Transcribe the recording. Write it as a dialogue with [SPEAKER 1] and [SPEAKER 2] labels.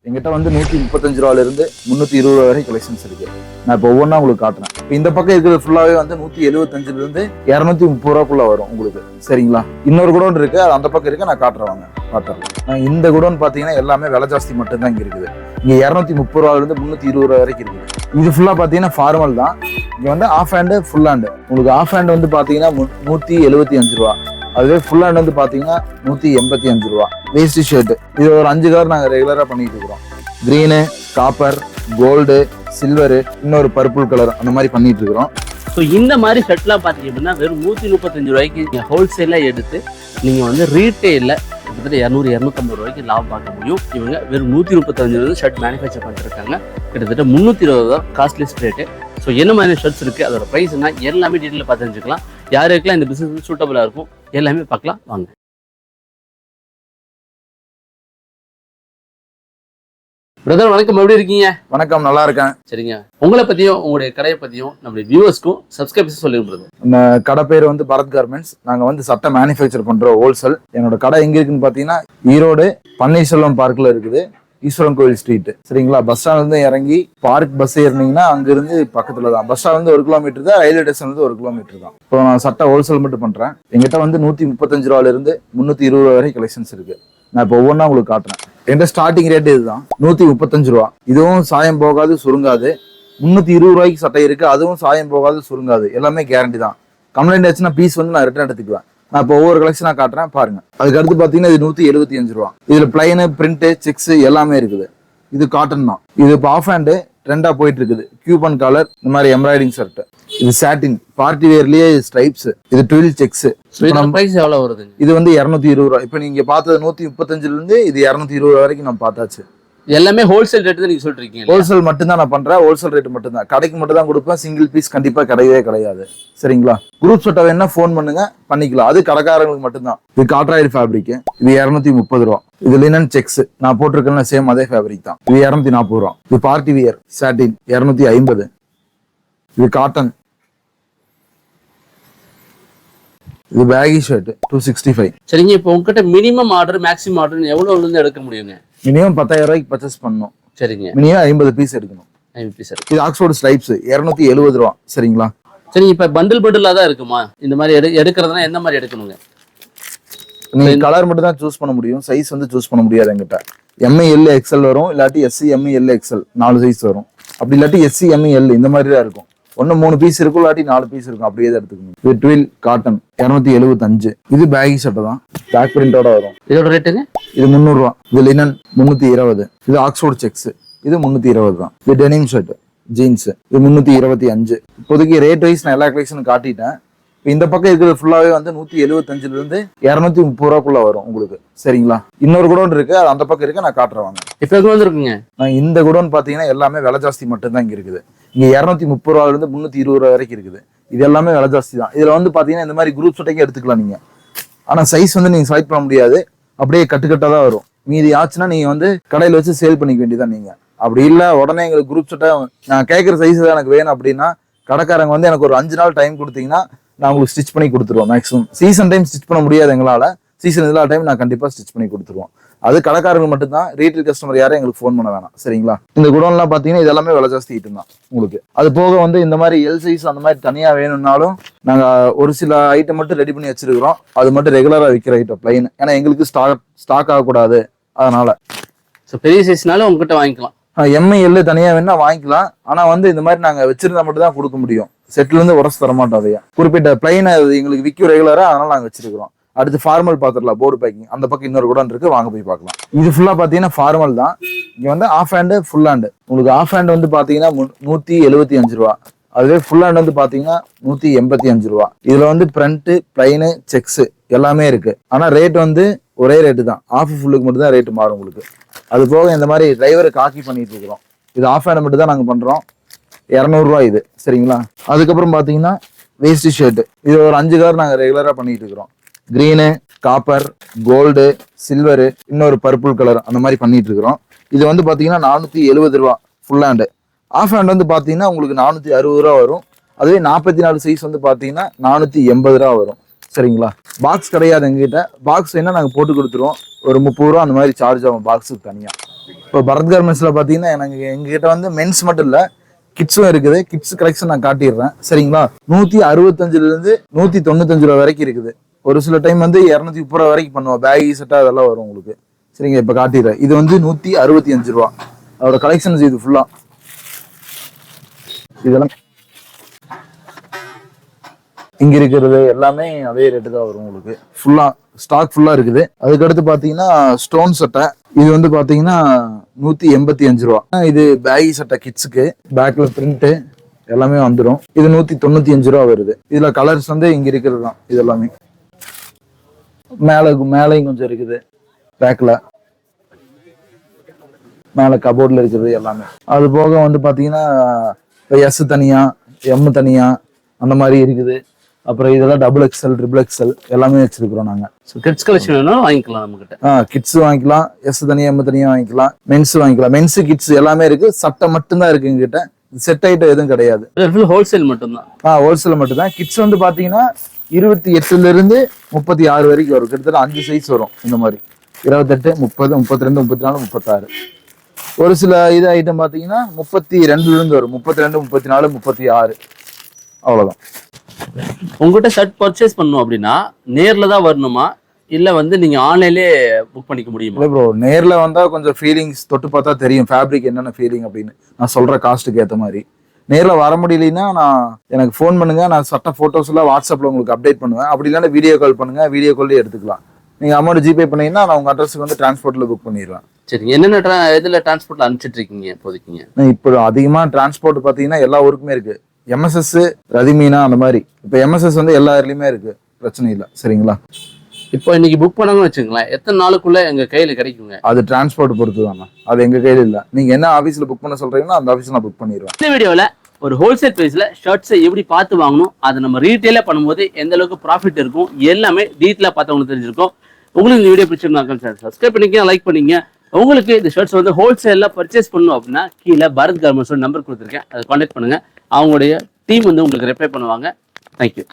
[SPEAKER 1] எங்கிட்ட வந்து 135 ரூபாயிலிருந்து 320 ரூபா வரை கலெக்ஷன்ஸ் இருக்கு. நான் இப்போ ஒவ்வொன்றா உங்களுக்கு காட்டுறேன். இப்போ இந்த பக்கம் இருக்கிறது ஃபுல்லாவே வந்து 175 இருந்து 230 ரூபாக்குள்ள வரும் உங்களுக்கு. சரிங்களா? இன்னொரு குடோன் இருக்கு, அது அந்த பக்கம் இருக்கு, நான் காட்டுறேன் வாங்க பார்த்துடலாம். இந்த குடோன் பார்த்தீங்கன்னா எல்லாமே விலை ஜாஸ்தி மட்டும்தான் இங்க இருக்குது. இங்க 230 ரூபாயிலிருந்து 320 ரூபா வரைக்கும் இருக்குது. இது ஃபுல்லா பார்த்தீங்கன்னா ஃபார்மல் தான். இங்க வந்து ஆஃப் ஹேண்டு ஃபுல் ஹேண்டு. உங்களுக்கு ஆஃப் ஹேண்ட் வந்து பார்த்தீங்கன்னா 175 ரூபா, அதுவே ஃபுல் ஹேண்ட் வந்து பாத்தீங்கன்னா 185 ரூபா. வேஸ்ட் ஷர்ட் இது ஒரு 5 கலர் நாங்க ரெகுலரா பண்ணிட்டு இருக்கிறோம். கிரீனு, காப்பர், கோல்டு, சில்வரு, இன்னொரு பர்பிள் கலர், அந்த மாதிரி பண்ணிட்டு இருக்கிறோம்.
[SPEAKER 2] ஸோ இந்த மாதிரி ஷர்ட்லாம் பார்த்தீங்க அப்படின்னா வெறும் 135 ரூபாய்க்கு நீங்கள் ஹோல்சேலாக எடுத்து நீங்கள் வந்து ரீட்டெயிலில் கிட்டத்தட்ட 200-250 ரூபாய்க்கு லாபம் பார்க்க முடியும். இவங்க வெறும் 135 ஷர்ட் மேனுஃபேக்சர் பண்ணிருக்காங்க. கிட்டத்தட்ட 320 தான் காஸ்ட்லிஸ்ட் ரேட்டு. ஸோ என்ன மாதிரி ஷர்ட்ஸ் இருக்குது, அதோட ப்ரைஸ் என்ன, எல்லாமே டீட்டெயிலில் பார்த்து தெரிஞ்சுக்கலாம். யாருக்கெல்லாம் இந்த பிஸ்னஸ் சூட்டபுளாக இருக்கும் எல்லாமே பார்க்கலாம் வாங்க. பிரதர் வணக்கம், எப்படி இருக்கீங்க?
[SPEAKER 1] வணக்கம், நல்லா இருக்கேன்.
[SPEAKER 2] சரிங்க, உங்களை பத்தியும் உங்களுடைய கடையை பத்தியும் நம்மளுடைய வியூவர்ஸ்க்கும் சப்ஸ்கிரைபர்ஸ் சொல்லுங்க பிரதர்.
[SPEAKER 1] இந்த கடை பேர் வந்து பரத் கார்மெண்ட்ஸ். நாங்க வந்து சட்டை மேனுஃபேக்சர் பண்றோம் ஹோல்சேல். என்னோட கடை எங்க இருக்குன்னு பாத்தீங்கன்னா ஈரோடு பன்னீர்செல்வம் பார்க்ல இருக்குது, ஈஸ்வரன் கோவில் ஸ்ட்ரீட். சரிங்களா? பஸ் ஸ்டாண்ட்ல இருந்து இறங்கி பார்க் பஸ் ஏறினீங்கன்னா அங்க இருந்து பக்கத்துல தான். பஸ் ஸ்டாண்ட் வந்து 1 கிலோமீட்டர் தான், ரயில்வே ஸ்டேஷன்ல இருந்து 1 கிலோமீட்டர் தான். இப்போ நான் சட்டை ஹோல்சேல் மட்டும் பண்றேன். எங்கிட்ட வந்து 135 ரூபாயிலிருந்து 320 ரூபா வரை கலெக்ஷன்ஸ் இருக்கு. நான் இப்போ ஒவ்வொன்றா உங்களுக்கு காட்டுறேன். எந்த ஸ்டார்டிங் ரேட் இதுதான், 135 ரூபா. இதுவும் சாயம் போகாது, சுருங்காது. 320 ரூபாய்க்கு சட்டை இருக்கு, அதுவும் சாயம் போகாது, சுருங்காது. எல்லாமே கேரண்டி தான். கம்ப்ளைண்ட் ஆச்சுன்னா பீஸ் வந்து நான் ரிட்டர்ன் எடுத்துக்குவேன். நான் இப்போ ஒவ்வொரு கலெக்ஷனா காட்டுறேன் பாருங்க. அதுக்கு அடுத்து பாத்தீங்கன்னா இது 175 ரூபா. இதுல பிளைனு, பிரிண்ட், செக்ஸ் எல்லாமே இருக்குது. இது காட்டன் தான். இது இப்போ ஆஃப் ஹேண்டு ட்ரெண்டா போயிட்டு இருக்குது. கியூபன் காலர், இந்த மாதிரி எம்ப்ராய்டிங் ஷர்ட். இது சாட்டின் பார்ட்டி வேர்லயே ஸ்ட்ரைப்ஸ். இது ட்வில் செக்ஸ்.
[SPEAKER 2] பிரைஸ் எவ்வளவு வருது?
[SPEAKER 1] இது வந்து 220 ரூபா. இப்போ நீங்க பார்த்தது 135 இருந்து இது 220 ரூபா வரைக்கும் நான் பார்த்தாச்சு.
[SPEAKER 2] எல்லாமே ஹோல்சேல் ரேட் தான் நீங்க சொல்றீங்க.
[SPEAKER 1] ஹோல்சேல் மட்டும் தான் நான் பண்றேன். ஹோல்சேல் ரேட் மட்டும் தான். கடைக்கு மட்டும் தான் கொடுப்பேன். சிங்கிள் பீஸ் கண்டிப்பா கிடையவே கிடையாது. சரிங்களா? குரூப் சட்டை வேணா ஃபோன் பண்ணுங்க, பண்ணிக்கலாம். அது கடைக்காரங்களுக்கு மட்டும்தான். இது காட்ராய்டு ஃபேப்ரிக். இது 230 ரூபா. இது லினன் செக்ஸ். நான் போட்டிருக்கேன் சேம் அதே ஃபேப்ரிக் தான். இது 240 ரூபா. இது பார்ட்டி வியர் சாட்டின் 250. இது காட்டன். இது பேகி ஷர்ட் 265.
[SPEAKER 2] சரிங்க, இப்போ உங்ககிட்ட மினிமம் ஆர்டர் மேக்ஸிமம் ஆர்டர் எவ்வளவு இருந்து எடுக்க முடியுங்க?
[SPEAKER 1] மினிமம் 10,000 ரூபாய்க்கு பர்ச்சேஸ் பண்ணணும்.
[SPEAKER 2] சரிங்க,
[SPEAKER 1] மினிமம் 50 பீஸ் எடுக்கணும்.
[SPEAKER 2] 50 பீஸ்.
[SPEAKER 1] இது ஆக்ஸ்போர்ட் ஸ்ட்ரைப்ஸ் 270 ரூபா. சரிங்களா?
[SPEAKER 2] சரி, இப்ப பண்டில் பண்டிலா தான் இருக்குமா இந்த மாதிரி எடுக்கிறதுனா எந்த மாதிரி எடுக்கணுங்க?
[SPEAKER 1] நீங்க கலர் மட்டும் தான் சூஸ் பண்ண முடியும், சைஸ் வந்து சூஸ் பண்ண முடியாது. என்கிட்ட எம்ஐ எல் எக்ஸ்எல் வரும், இல்லாட்டி S M L XL 4 size வரும். அப்படி இல்லாட்டி எஸ்சி எம்ஐ எல் இந்த மாதிரி தான் இருக்கும். ஒன்னு 3 பீஸ் இருக்கும், இல்லாட்டி 4 பீஸ் இருக்கும். அப்படியே தான் எடுத்துக்கணும். இது ட்வில் காட்டன் 275. இது பேகி சட்டை தான், பேக் பிரிண்டோட வரும்.
[SPEAKER 2] இதோட ரேட்டுங்க?
[SPEAKER 1] இது 300 ரூபா. இது லினன் 320. இது ஆக்ஸ்போர்ட் செக்ஸ். இது 320 தான். இது டெனிம் ஷர்ட் ஜீன்ஸ். இது 325. இப்போதைக்கு ரேட் வைஸ் நான் எல்லா கலெக்ஷனும் காட்டிட்டேன். இந்த பக்கம் இருக்கிறது ஃபுல்லாவே வந்து 175 இருந்து 230 ரூபாக்குள்ள வரும் உங்களுக்கு. சரிங்களா? இன்னொரு குடோன் இருக்கு, அது அந்த பக்கம் இருக்கு, நான் காட்டுறேன் வாங்க.
[SPEAKER 2] இப்ப எது வந்துருக்குங்க?
[SPEAKER 1] நான் இந்த குடோன் பாத்தீங்கன்னா எல்லாமே விலை ஜாஸ்தி மட்டும் தான் இங்க இருக்குது. இங்க 230 ரூபாயிலிருந்து 320 ரூபா வரைக்கும் இருக்குது. இது எல்லாமே விலை ஜாஸ்தி தான். இதுல வந்து பாத்தீங்கன்னா இந்த மாதிரி குரூப் சட்டைக்கு எடுத்துக்கலாம் நீங்க. ஆனா சைஸ் வந்து நீங்க செலக்ட் பண்ண முடியாது, அப்படியே கட்டுக்கட்டா தான் வரும். மீதி ஆச்சுன்னா நீங்க வந்து கடையில வச்சு சேல் பண்ணிக்க வேண்டியதான் நீங்க. அப்படி இல்ல உடனே எங்களுக்கு குரூப் சட்டை நான் கேட்கற சைஸ் தான் எனக்கு வேணும் அப்படின்னா கடைக்காரங்க வந்து எனக்கு ஒரு 5 நாள் டைம் கொடுத்தீங்கன்னா நான் உங்களுக்கு ஸ்டிச் பண்ணி கொடுத்துருவோம். மேக்ஸிமம் சீசன் டைம் ஸ்டிச் பண்ண முடியாது எங்களால. சீசன் எல்லா டைம் நான் கண்டிப்பா ஸ்டிச் பண்ணி கொடுத்துருவோம். அது கடைக்காரங்க மட்டும்தான். ரீட்டைல் கஸ்டமர் யாரும் எங்களுக்கு ஃபோன் பண்ண வேணாம். சரிங்களா? இந்த குடோன்லாம் பாத்தீங்கன்னா இது எல்லாமே விலை ஜாஸ்தி ஐட்டம் தான் உங்களுக்கு. அது போக வந்து இந்த மாதிரி எல் சைஸ் அந்த மாதிரி தனியா வேணும்னாலும் நாங்க ஒரு சில ஐட்டம் மட்டும் ரெடி பண்ணி வச்சிருக்கிறோம். அது மட்டும் ரெகுலரா விற்கிற ஐட்டம் பிளைன். ஏன்னா எங்களுக்கு ஸ்டாக் ஆகக்கூடாது, அதனால.
[SPEAKER 2] பெரிய சைஸ்னால உங்ககிட்ட வாங்கிக்கலாம்.
[SPEAKER 1] எம்ஐ எல் தனியா வேணா வாங்கிக்கலாம். ஆனா வந்து இந்த மாதிரி நாங்க வச்சிருந்தா மட்டும் தான் கொடுக்க முடியும். செட்ல இருந்து உரசு தர மாட்டோம். அதையா குறிப்பிட்ட பிளைன் எங்களுக்கு விற்கும் ரெகுலரா, அதனால நாங்க வச்சிருக்கிறோம். அடுத்து ஃபார்மல் பாத்திரலாம், போர்டு பேக்கிங். அந்த பக்கம் இன்னொரு குடோன் இருக்கு, வாங்க போய் பார்க்கலாம். இது ஃபுல்லா பாத்தீங்கன்னா ஃபார்மல் தான். இங்க வந்து ஆஃப் ஹேண்டு ஃபுல் ஹேண்டு. உங்களுக்கு ஆஃப் ஹேண்ட் வந்து பாத்தீங்கன்னா 175 ரூபா. அதுவே ஃபுல் ஹேண்ட் வந்து பாத்தீங்கன்னா 185 ரூபா. இதுல வந்து பிரிண்ட், பிளைனு, செக்ஸ் எல்லாமே இருக்கு. ஆனா ரேட் வந்து ஒரே ரேட்டு தான். ஆஃப் ஃபுல்லுக்கு மட்டும் தான் ரேட் மாறும் உங்களுக்கு. அது போக இந்த மாதிரி டிரைவரை காக்கி பண்ணிட்டு இருக்கிறோம். இது ஆஃப் ஹேண்ட் மட்டும் தான் நாங்க பண்றோம். 200 ரூபா இது. சரிங்களா? அதுக்கப்புறம் பாத்தீங்கன்னா வேஸ்ட் ஷர்ட். இது ஒரு 5 கலர் நாங்க ரெகுலரா பண்ணிட்டு இருக்கிறோம். கிரீனு, காப்பர், கோல்டு, சில்வரு, இன்னொரு பர்பிள் கலர், அந்த மாதிரி பண்ணிட்டு இருக்கிறோம். இது வந்து பாத்தீங்கன்னா 470 ரூபா ஃபுல் ஹேண்டு. ஆஃப் ஹேண்ட் வந்து பாத்தீங்கன்னா உங்களுக்கு 460 ரூபா வரும். அதுவே 44 சைஸ் வந்து பாத்தீங்கன்னா 480 ரூபா வரும். சரிங்களா? பாக்ஸ் கிடையாது எங்ககிட்ட. பாக்ஸ் என்ன நாங்க போட்டு கொடுத்துருவோம். ஒரு 30 ரூபா அந்த மாதிரி சார்ஜ் ஆகும் பாக்ஸுக்கு தனியா. இப்போ பரத் கார்மெண்ட்ஸ்ல பாத்தீங்கன்னா எனக்கு எங்ககிட்ட வந்து மென்ஸ் மட்டும் இல்ல கிட்ஸும் இருக்குது. கிட்ஸ் கலெக்ஷன் நான் காட்டிடுறேன் சரிங்களா. 165 இருந்து 195 ரூபா வரைக்கும் இருக்குது. ஒரு சில டைம் வந்து 230 ரூபா வரைக்கும் பண்ணுவோம். பேகி செட்டா அதெல்லாம் வரும் உங்களுக்கு சரிங்க. இப்ப காட்டிடுறேன். இது வந்து 165 ரூபா அதோட கலெக்ஷன்ஸ். இது ஃபுல்லா இதெல்லாம் இங்க இருக்கிறது எல்லாமே அதே ரேட்டு தான் வரும் உங்களுக்கு. ஃபுல்லா ஸ்டாக் ஃபுல்லா இருக்குது. அதுக்கடுத்து பாத்தீங்கன்னா ஸ்டோன் சட்டை. இது வந்து பாத்தீங்கன்னா 185 ரூபா. இது பேகி சட்டை கிட்ஸுக்கு. பேக்ல பிரிண்ட் எல்லாமே வந்துடும். இது 195 ரூபா வருது. இதுல கலர்ஸ் வந்து இங்க இருக்கிறது தான் இது எல்லாமே. மேலையும் கொஞ்சம் இருக்குது. பேக்ல மேல கபோர்ட்ல இருக்கிறது எல்லாமே. அது போக வந்து பாத்தீங்கன்னா எஸ் தனியா எம் தனியா அந்த மாதிரி இருக்குது. அப்புறம் இதெல்லாம் XXL XXL எல்லாமே வச்சிருக்கிறோம் நாங்க.
[SPEAKER 2] கிட்ஸ் கலெக்ஷன் வேணும் வாங்கிக்கலாம் நம்ம கிட்ட.
[SPEAKER 1] கிட்ஸ் வாங்கிக்கலாம். எஸ் தனியா எம் தனியா வாங்கிக்கலாம். மென்ஸ் வாங்கிக்கலாம். மென்ஸ் கிட்ஸ் எல்லாமே இருக்கு. சட்டை மட்டும்தான் இருக்கு எங்கிட்ட. செட் ஐட்டம் எதுவும் கிடையாது.
[SPEAKER 2] ஹோல்சேல் மட்டும்தான்.
[SPEAKER 1] ஹோல்சேல் மட்டும் தான். கிட்ஸ் வந்து பாத்தீங்கன்னா 28 இருந்து 36 வரைக்கும் வரும். கிட்டத்தட்ட 5 சைஸ் வரும். இந்த மாதிரி 28, 30, 32, 34, 36. ஒரு சில இது ஐட்டம் பாத்தீங்கன்னா 32 இருந்து வரும். 32, 34, 36 அவ்வளவுதான்.
[SPEAKER 2] உங்ககிட்ட ஷர்ட் பர்ச்சேஸ் பண்ணணும் அப்படின்னா நேர்ல தான் வரணுமா இல்ல வந்து நீங்க ஆன்லைன்லயே புக் பண்ணிக்க முடியுமா?
[SPEAKER 1] இல்ல ப்ரோ, நேர்ல வந்தா கொஞ்சம் ஃபீலிங்ஸ் தொட்டு பார்த்தா தெரியும் ஃபேப்ரிக் என்னென்ன ஃபீலிங் அப்படின்னு. நான் சொல்ற காஸ்ட்டுக்கு ஏற்ற மாதிரி. நேர்ல வர முடியலன்னா எனக்கு ஃபோன் பண்ணுங்க. நான் சட்ட போட்டோஸ் எல்லாம் வாட்ஸ்அப்ல உங்களுக்கு அப்டேட் பண்ணுவேன். அப்படி இல்லைன்னா வீடியோ கால் பண்ணுங்க. வீடியோ கால்லே எடுத்துக்கலாம். நீங்க அமௌண்ட் ஜிபே பண்ணீங்கன்னா நான் உங்க அட்ரஸுக்கு வந்து டிரான்ஸ்போர்ட்ல புக் பண்ணிடுவேன்.
[SPEAKER 2] சரி, என்னென்ன இதுல டிரான்ஸ்போர்ட்ல அனுப்பிச்சிட்டு இருக்கீங்க இப்போதைக்கு?
[SPEAKER 1] இப்போ அதிகமா டிரான்ஸ்போர்ட் பாத்தீங்கன்னா எல்லா ஊருக்குமே இருக்கு. எம்எஸ்எஸ், ரதிமீனா அந்த மாதிரி. இப்போ எம்எஸ்எஸ் வந்து எல்லா இடத்துலயுமே இருக்கு. பிரச்சனை இல்லை சரிங்களா.
[SPEAKER 2] இப்போ இன்னைக்கு புக் பண்ணாங்கன்னு வச்சுங்களேன், எத்தனை நாளுக்குள்ள எங்க கையில கிடைக்குங்க?
[SPEAKER 1] அது டிரான்ஸ்போர்ட் பொறுத்து தானே. அது எங்க கையில இல்ல. நீங்க என்ன ஆபீஸ்ல புக் பண்ண சொல்றீங்கன்னா அந்த ஆபீஸ்ல நான் புக் பண்ணிடுவேன்.
[SPEAKER 2] இந்த வீடியோல ஒரு ஹோல்சேல் பிரைஸ்ல ஷர்ட்ஸை எப்படி பார்த்து வாங்கணும், அதை நம்ம ரீட்டெயிலா பண்ணும்போது எந்த அளவுக்கு ப்ராஃபிட் இருக்கும் எல்லாமே டீட்டெயிலா பார்த்தவங்களுக்கு தெரிஞ்சிருக்கும். உங்களுக்கு இந்த வீடியோ பிடிச்சிருந்தாங்க சப்ஸ்கிரைப் பண்ணிக்க, லைக் பண்ணிங்க. உங்களுக்கு இந்த ஷர்ட்ஸ் வந்து ஹோல்சேல்ல பர்ச்சேஸ் பண்ணணும் அப்படின்னா கீழே பரத் கார்மெண்ட்ஸ் நம்பர் கொடுத்துருக்கேன். அதை கான்டாக்ட் பண்ணுங்க. அவங்களுடைய டீம் வந்து உங்களுக்கு ரிப்ளை பண்ணுவாங்க. தேங்க்யூ.